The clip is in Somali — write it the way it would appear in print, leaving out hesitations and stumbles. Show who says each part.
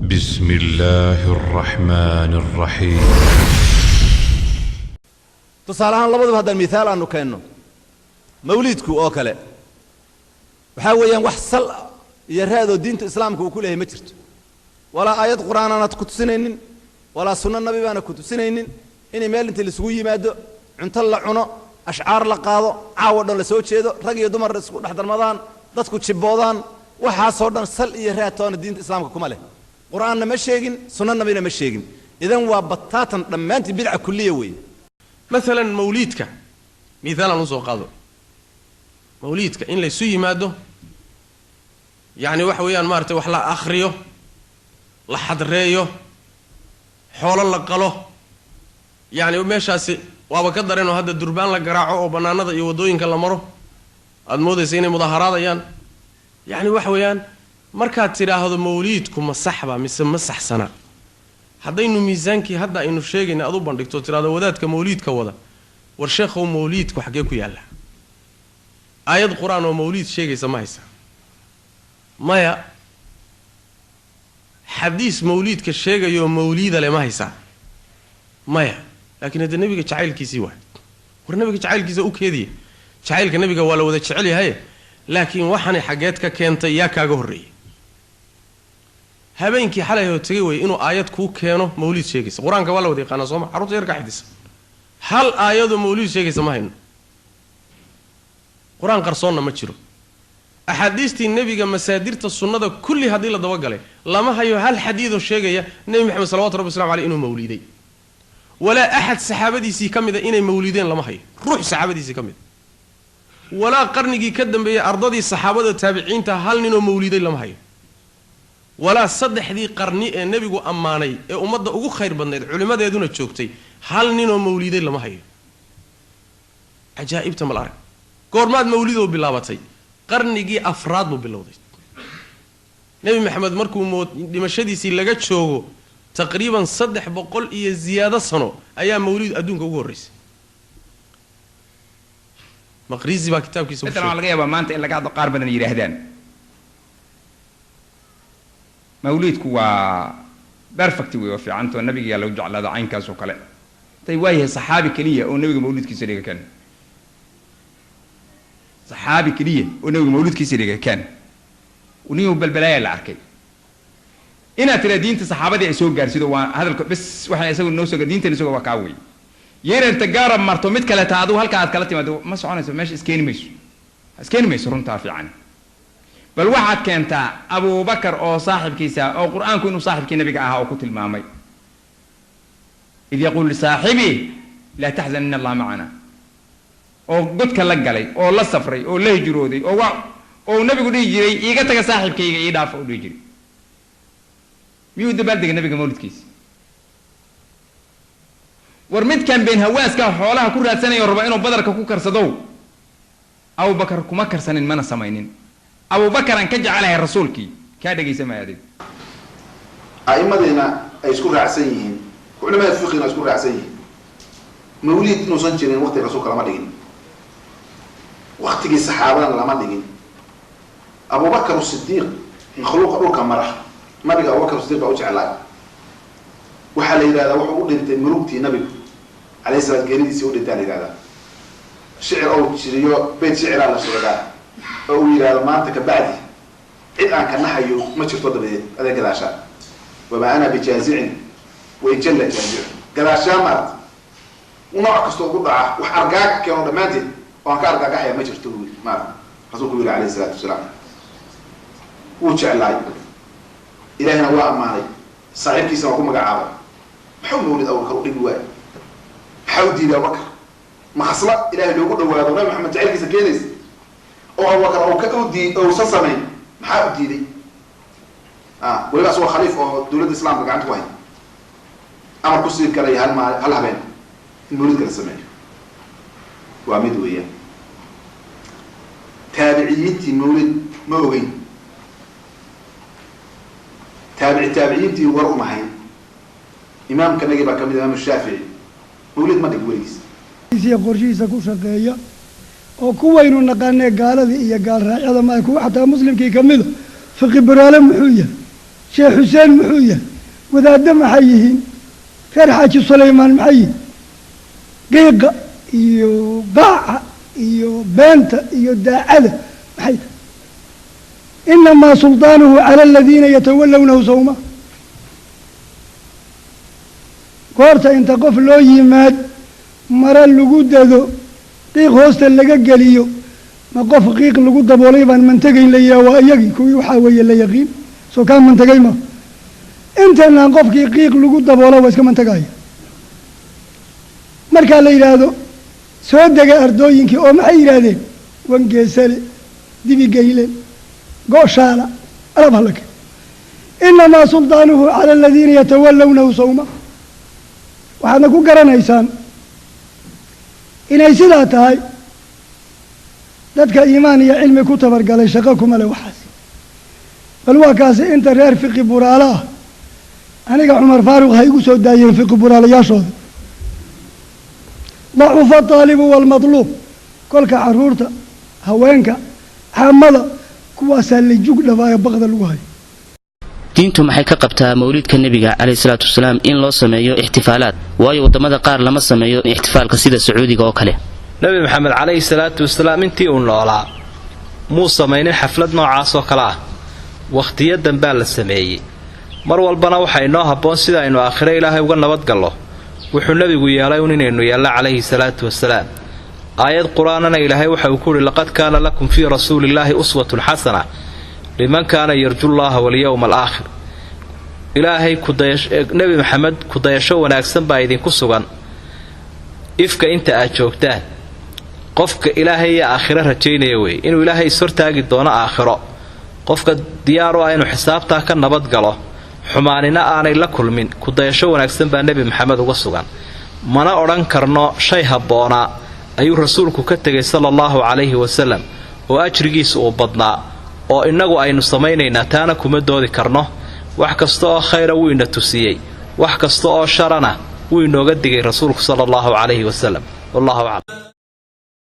Speaker 1: بسم الله الرحمن الرحيم.
Speaker 2: تصالحان لبض هذا المثال أنه كأنه مولدكو أوكله وحاول وحصل يرهذا دين الإسلام وكله مترت ولا آيات قرآن أنا كنت سنين ولا سنة النبي أنا كنت سنين إني مال أنت السوي ماده عنطلع عنا أشعار لقاضو عاودنا لسوي شيء رجع دمر رزق لحد رمضان ضدكو تشبودان وحاصلنا سل يرهذا دين الإسلام كمله قرآن مشيجين سنة النبي مشيجين إذا وبطاطا لما أنت بدعة كلية وين
Speaker 3: مثلا موليدك مثال نصو قاضو موليدك إن ليسوي ماده يعني وحويان مارته وحلا أخريه لحد ريه حول الله قاله يعني ومشاسي وابقدر إنه هذا الدربان لقراعه وبنانه يودوين كلا مره الموضة سيني مظاهرات يعني وحويان markaad tiraahdo mawliidku ma saxba mise ma saxsana hadaynu miisaankii hadda aynu sheegayna aad u bandhigto tiraahdo wadaadka mawliidka wada war sheekhu mawliidku xagee ku yaala aayad quraan oo mawliid sheegaysa ma haysa maya xadiis mawliidka sheegayo mawliida le ma haysa maya laakiin hada nabiga jacaylkiisii waa war nabiga jacaylkiisa u keediye jacaylka nabiga waa la wada jecel yahay laakiin waxani xageed ka keentay yaa kaaga horeeyay habeenkii xalay oo tagay way inuu aayad ku keeno mawliid sheegaysa quraanka waa la wada yaqaan soo ma xarunta yarka xidis hal aayado mawliid sheegaysa ma hayno quraan qarsoonna ma jiro axaadiistii nabiga masaadirta sunnada kulli hadii la daba galay lama hayo hal xadiido sheegaya nabi maxamed sallallahu alayhi wasallam inuu mawliiday wala ahad saxaabadiisii kamida inay mawliideen lama hayo ruux saxaabadiisii kamid ولا قرني كدم بي أرضي الصحابة التابعين هل نينو مولدي لما هي ولا صدح ذي قرني النبي جو أماني أمضى أقول خير بنيت علماء يدون تشوكتي هل نينو مولدي لما هي عجائب تمل أرك قرمات مولده باللابتي قرني جي أفراد باللودي نبي محمد مركو موت لمشهدي سيلقت شو تقريبا صدح بقول إيه زيادة صنو أيام مولد أدون كوجوريس مقريزي با كتاب كيسو
Speaker 4: مثلا على غيابه ما انت الا قاعد قارب بدن يراهدان موليدك وا بيرفكت وي في عنته النبي قال لو جعل هذا عين كاس وكله تي وايه صحابي كليه او نبي مولودك سيريغا كان صحابي كليه او نبي مولودك سيريغا كان ونيو بالبلايا العركي انا ترى دينت صحابتي سو غارسيدو هذا بس waxay isagu noo soo diintan isagu waa kaaway yeeran tagaarab marto mid kale taadu halka aad kala timaado ma soconayso meesha iskeeni mayso runta fiican bal waxaad keenta Abu Bakar oo saaxibkiisa oo quraanku inuu saaxibkii nabiga ahaa oo ku tilmaamay idii yaqul li saaxibi la tahzan inna Allah ma'ana oo godka la galay oo la safray oo la hijrooday oo nabigu dhigi jiray iiga taga saaxibkayga ii dhaaf oo dhigi jiray miyuu dabaaldiga nabiga mawlidkiisa ورمد كان بين هواسك حولها كل سنة يربع إنه بدرك كوكر صدو أبو بكر كمكر سنين ما نسمعين أبو بكر أن كجع عليه الرسول كي كاد يجي سمع هذه
Speaker 5: أئمة هنا يذكر عسيين كل ما يفقنا يذكر عسيين مولد نصنجين وقت الرسول كلام دين وقت جي الصحابة لما دين أبو بكر الصديق مخلوق أبو كمرح ما بقى أبو بكر الصديق أوجع عليه وحال إذا وحول أنت ملوكتي نبي عليه الصلاة والسلام سيود التالي هذا شعر أو شريو بيت شعر على الشرقاء أو إلى ما أنت كبعدي إذ أن كان نحيو ما شفت وضع بيه هذا كذا عشان وما أنا بجازع ويجل جازع كذا عشان مات ونوع كستو قطعة وحرقاك كانوا دمانتي وأنك أرقاك حيا ما شفت مات رسولك يقول عليه الصلاة والسلام وجع الله إلهنا هو أماني صاحب كيسا وكم مقعابا محو مولد أول كرو دقواي محو ديدا بكر ما خصلا إلهي لو قد أولا ونبي محمد جعل كيسا كينيس أو أبو بكر أو كأو دي أو سسمي محاو ديدي ويبقى سوى خليفة دولة الإسلام لك عنده واحد أمر كسير كري هل هبين المولد كلا سمي وعميدو إياه تابعيتي مولد موغين تابعين تي ورق معين إمام كان يجيب كم الإمام الشافعي مولد ما تقوليس.
Speaker 6: يصير قرشيسة كوشقية أو كوينو نقالنا قال ذي قال هذا ما يكون حتى مسلم كي يكمله فقه برالة محوية sheekh xuseen muxuu yahay wadaaddo maxay yihiin reer xaaji sulaymaan maxay yihiin qiiqa iyo baaca iyo beenta iyo daacada maxay tahay inamaa sulطaanuhu cala aladiina yatawallawnahu sawma goorta inta qof loo yimaad mara lagu dado qiiq hoosta laga geliyo ma qof qiiq lagu daboolay baan mantegayn la yidhaha waa iyagii kuwii waxaa weeye la yaqiin soo kaa mantagay ma intaynaan qofkii qiiq lagu daboolo waa iska mantagaya markaa la yidhaahdo soo dega ardooyinkii oo maxay yidhaahdeen wangeesale dibigayle go'shaala alab halake inamaa sulطaanuhu cala aladiina yatawallawnahu sawma waxaadna ku garanaysaan inay sidaa tahay dadka iimaan iyo cilmi ku tabargalay shaqo kuma leh waxaasi bal waa kaasi inta reer fiqi buraalo ah aniga cumar faaruq ha igu soo daayeen fiqi buraalayaashooda dacufa aalibu waalmatluub kolka caruurta haweenka caamada kuwaasaa la jug dhabaayo baqda lagu hayo
Speaker 7: diintu maxay ka qabtaa mawlidka nebiga calayhi salaatu wasalaam in loo sameeyo ixtifaalaad waayo waddamada qaar lama sameeyo ixtifaalka sida sacuudiga oo kale
Speaker 8: nebi maxamed calayhi salaatu wasalaam intii uu noolaa muu samaynin xaflad noocaas oo kale ah wakhtiyadan baa la sameeyey mar walbana waxaa inoo habboon sida aynu aakhiro ilaahay uga nabadgallo wuxuu nebigu yeelay un inaynu yeelno calayhi salaatu wasalaam aayad qur-aanana ilaahay waxa uu ku uhi laqad kaana lakum fii rasuulillaahi uswatun xasana liman kaana yarjullaaha walyowma alaakhir ilaahay nebi maxamed kudayasho wanaagsan baa idinku sugan ifka inta aad joogtaan qofka ilaahay iyo aakhiro rajaynaya wey inuu ilaahay ishortaagi doono aakhiro qofka diyaar u ah inuu xisaabtaa ka nabadgalo xumaanina aanay la kulmin kudayasho wanaagsan baa nebi maxamed uga sugan mana odhan karno shay habboonaa ayuu rasuulku ka tegay sala allahu calayhi wasalam oo ajrigiisa uu badnaa oo innagu aynu samaynaynaa taana kuma doodi karno wax kasta oo khayra wuu ina tusiyey wax kasta oo sharana wuu inooga digay rasuulku sala allahu calayhi wasalam wallahu aclam